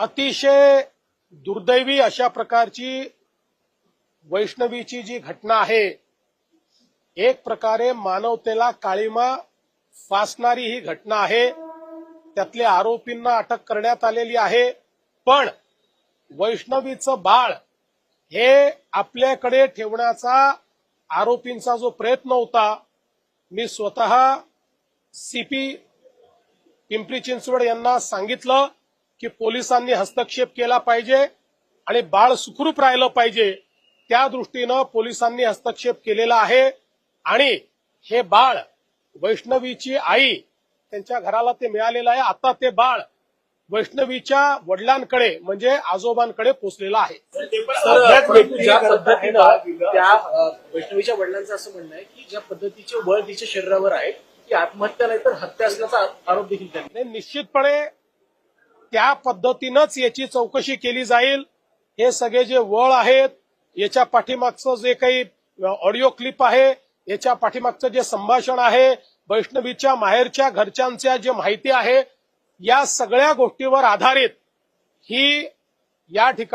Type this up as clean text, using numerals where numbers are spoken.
अतिशय दुर्दैवी अशा प्रकारची वैष्णवीची जी घटना आहे, एक प्रकारे मानवतेला काळिमा फासणारी ही घटना आहे। त्यातल्या आरोपींना अटक करण्यात आलेली आहे, पण वैष्णवीचं बाळ हे आपल्याकडे ठेवण्याचा आरोपींचा जो प्रयत्न होता, मी स्वतः सीपी पिंपरी चिंचवड यांना सांगितलं की पोलिसांनी हस्तक्षेप केला पाहिजे आणि बाळ सुखरूप राहिलं पाहिजे। त्या दृष्टीनं पोलिसांनी हस्तक्षेप केलेला आहे आणि हे बाळ वैष्णवीची आई त्यांच्या घराला ते मिळालेलं आहे। आता ते बाळ वैष्णवीच्या वडिलांकडे म्हणजे आजोबांकडे पोहोचलेलं आहे। ज्या पद्धतीनं त्या वैष्णवीच्या वडिलांचं असं म्हणणं आहे की ज्या पद्धतीचे बळ तिच्या शरीरावर आहे ती आत्महत्या नाही तर हत्या असल्याचा आरोप देखील त्यांनी निश्चितपणे त्या पद्धतीनंच याची चौकशी केली जाईल। हे सगळे जे वळ आहेत, याच्या पाठीमागचं जे काही ऑडिओ क्लिप आहे, याच्या पाठीमागचं जे संभाषण आहे, वैष्णवीच्या माहेरच्या घरच्यांच्या जे माहिती आहे, या सगळ्या गोष्टीवर आधारित ही या ठिकाणी